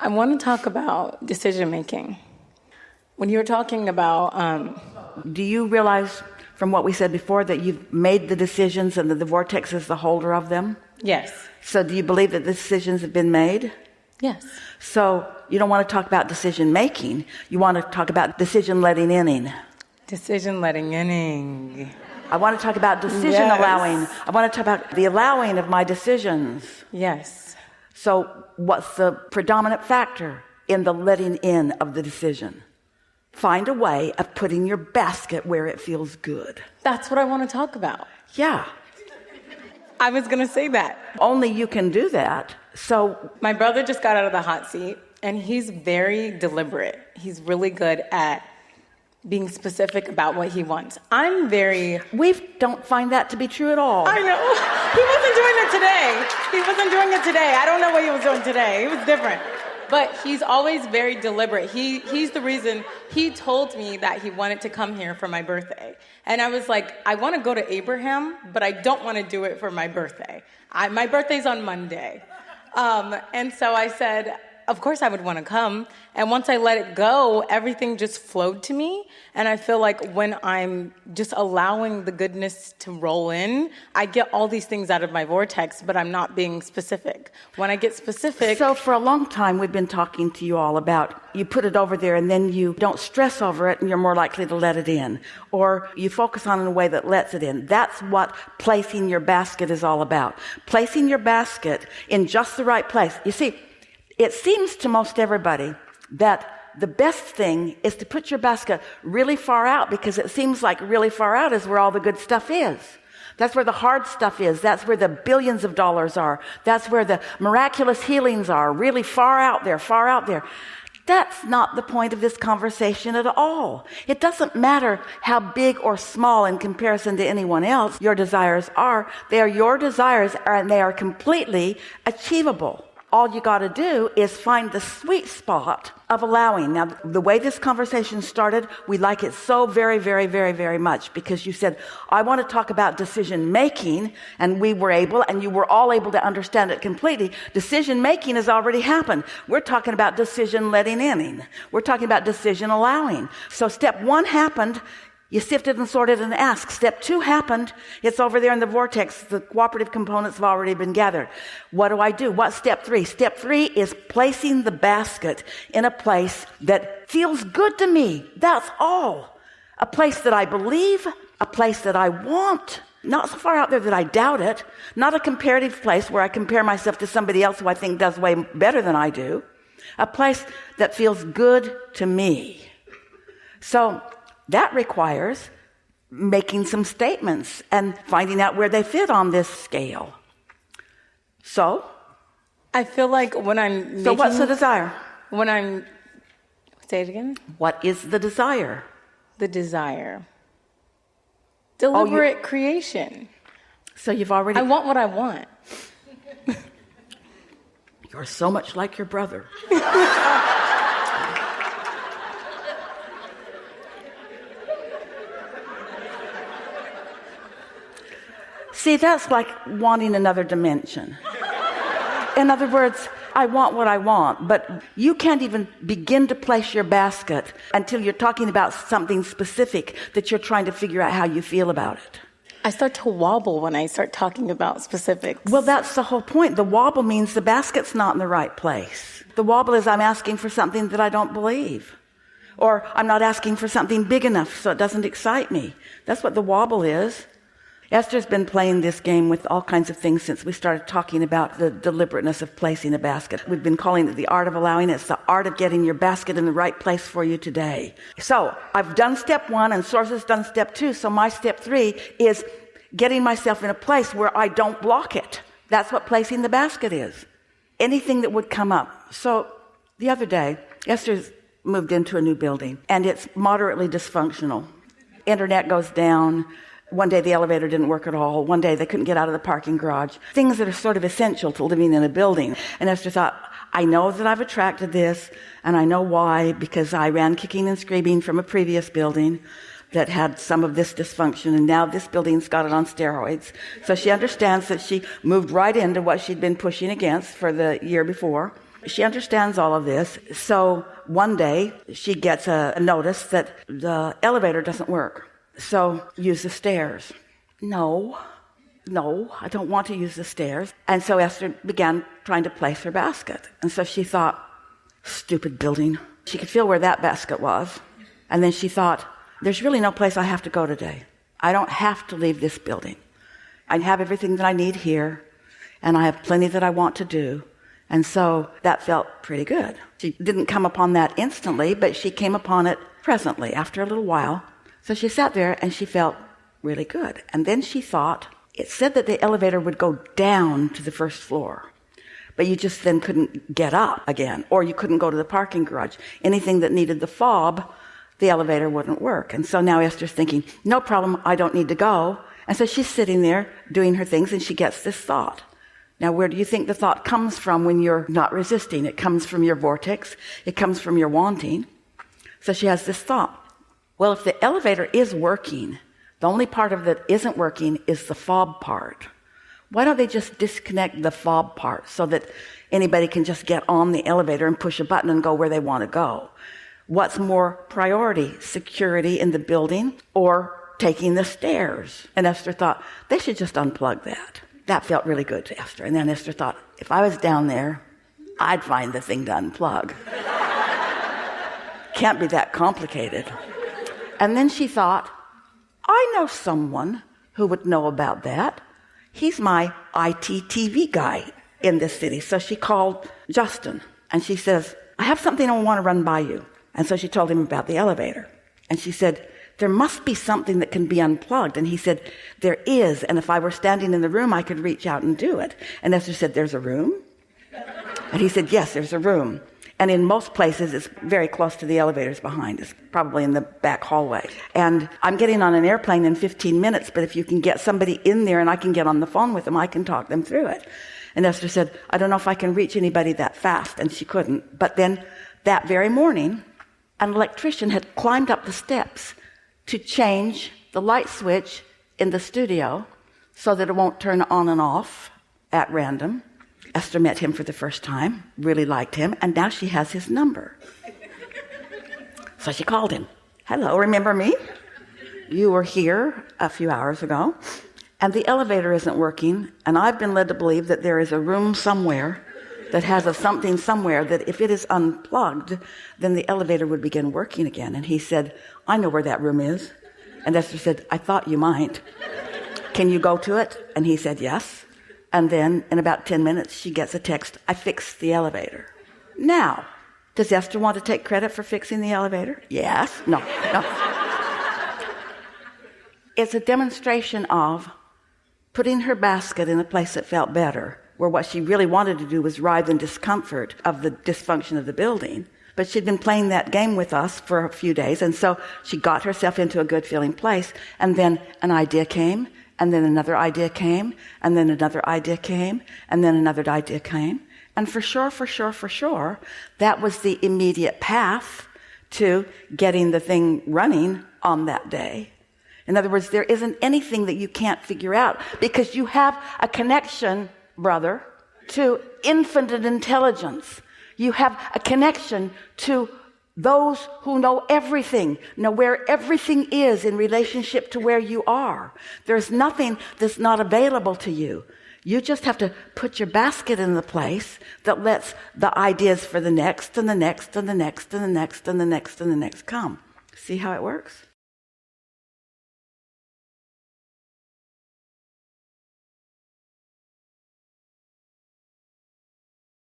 I want to talk about decision making. When you were talking about... Do you realize from what we said before that you've made the decisions and that the Vortex is the holder of them? Yes. So do you believe that the decisions have been made? Yes. So you don't want to talk about decision making. You want to talk about decision letting in. Decision letting in. I want to talk about decision allowing. I want to talk about the allowing of my decisions. Yes. So what's the predominant factor in the letting in of the decision? Find a way of putting your basket where it feels good. That's what I want to talk about. Yeah. I was going to say that. Only you can do that. So my brother just got out of the hot seat, and he's very deliberate. He's really good at being specific about what he wants. We don't find that to be true at all. I know. He wasn't doing it today. I don't know what he was doing today. It was different. But he's always very deliberate. He's the reason. He told me that he wanted to come here for my birthday. And I was like, I want to go to Abraham, but I don't want to do it for my birthday. My birthday's on Monday. And so I said, of course I would want to come. And once I let it go, everything just flowed to me. And I feel like when I'm just allowing the goodness to roll in, I get all these things out of my vortex, but I'm not being specific. When I get specific... So for a long time, we've been talking to you all about you put it over there and then you don't stress over it and you're more likely to let it in. Or you focus on it in a way that lets it in. That's what placing your basket is all about. Placing your basket in just the right place. You see, it seems to most everybody that the best thing is to put your basket really far out, because it seems like really far out is where all the good stuff is. That's where the hard stuff is. That's where the billions of dollars are. That's where the miraculous healings are, really far out there, far out there. That's not the point of this conversation at all. It doesn't matter how big or small in comparison to anyone else your desires are. They are your desires, and they are completely achievable. All you got to do is find the sweet spot of allowing. Now, the way this conversation started, we like it so very, very, very, very much, because you said, I want to talk about decision making, and we were able, and you were all able to understand it completely. Decision making has already happened. We're talking about decision letting in. We're talking about decision allowing. So step one happened. You sifted and sorted and asked. Step two happened. It's over there in the vortex. The cooperative components have already been gathered. What do I do? What's step three? Step three is placing the basket in a place that feels good to me. That's all. A place that I believe, a place that I want. Not so far out there that I doubt it. Not a comparative place where I compare myself to somebody else who I think does way better than I do. A place that feels good to me. So that requires making some statements and finding out where they fit on this scale. So? I feel like when I'm So what's the desire? Say it again? What is the desire? The desire. Deliberate creation. So you've already... I want what I want. You're so much like your brother. See, that's like wanting another dimension. In other words, I want what I want, but you can't even begin to place your basket until you're talking about something specific that you're trying to figure out how you feel about it. I start to wobble when I start talking about specifics. Well, that's the whole point. The wobble means the basket's not in the right place. The wobble is I'm asking for something that I don't believe. Or I'm not asking for something big enough so it doesn't excite me. That's what the wobble is. Esther's been playing this game with all kinds of things since we started talking about the deliberateness of placing a basket. We've been calling it the art of allowing. It's the art of getting your basket in the right place for you today. So I've done step one and Source's done step two. So my step three is getting myself in a place where I don't block it. That's what placing the basket is. Anything that would come up. So the other day, Esther's moved into a new building and it's moderately dysfunctional. Internet goes down. One day the elevator didn't work at all. One day they couldn't get out of the parking garage. Things that are sort of essential to living in a building. And Esther thought, I know that I've attracted this, and I know why, because I ran kicking and screaming from a previous building that had some of this dysfunction, and now this building's got it on steroids. So she understands that she moved right into what she'd been pushing against for the year before. she understands all of this. So one day she gets a notice that the elevator doesn't work. So use the stairs. No, I don't want to use the stairs. And so Esther began trying to place her basket. And so she thought, stupid building. She could feel where that basket was. And then she thought, there's really no place I have to go today. I don't have to leave this building. I have everything that I need here, and I have plenty that I want to do. And so that felt pretty good. She didn't come upon that instantly, but she came upon it presently, after a little while. So she sat there, and she felt really good. And then she thought, it said that the elevator would go down to the first floor, but you just then couldn't get up again, or you couldn't go to the parking garage. Anything that needed the fob, the elevator wouldn't work. And so now Esther's thinking, no problem, I don't need to go. And so she's sitting there doing her things, and she gets this thought. Now, where do you think the thought comes from when you're not resisting? It comes from your vortex. It comes from your wanting. So she has this thought. Well, if the elevator is working, the only part of it that isn't working is the fob part. Why don't they just disconnect the fob part so that anybody can just get on the elevator and push a button and go where they want to go? What's more priority, security in the building or taking the stairs? And Esther thought, they should just unplug that. That felt really good to Esther. And then Esther thought, if I was down there, I'd find the thing to unplug. Can't be that complicated. And then she thought, I know someone who would know about that. He's my IT TV guy in this city. So she called Justin, and she says, I have something I want to run by you. And so she told him about the elevator. And she said, there must be something that can be unplugged. And he said, there is. And if I were standing in the room, I could reach out and do it. And Esther said, there's a room? And he said, yes, there's a room. And in most places, it's very close to the elevators behind. It's probably in the back hallway. And I'm getting on an airplane in 15 minutes, but if you can get somebody in there and I can get on the phone with them, I can talk them through it. And Esther said, I don't know if I can reach anybody that fast. And she couldn't. But then that very morning, an electrician had climbed up the steps to change the light switch in the studio so that it won't turn on and off at random. Esther met him for the first time, really liked him, and now she has his number. So she called him. Hello, remember me? You were here a few hours ago, and the elevator isn't working, and I've been led to believe that there is a room somewhere that has a something somewhere that if it is unplugged, then the elevator would begin working again. And he said, I know where that room is. And Esther said, I thought you might. Can you go to it? And he said, yes. And then in about 10 minutes, she gets a text, I fixed the elevator. Now, does Esther want to take credit for fixing the elevator? Yes. No. It's a demonstration of putting her basket in a place that felt better, where what she really wanted to do was writhe in discomfort of the dysfunction of the building. But she'd been playing that game with us for a few days, and so she got herself into a good-feeling place, and then an idea came, and then another idea came, and then another idea came, and then another idea came. And for sure, that was the immediate path to getting the thing running on that day. In other words, there isn't anything that you can't figure out, because you have a connection, brother, to infinite intelligence. You have a connection to those who know everything, know where everything is in relationship to where you are. There's nothing that's not available to you. You just have to put your basket in the place that lets the ideas for the next and the next and the next and the next and the next and the next come. See how it works?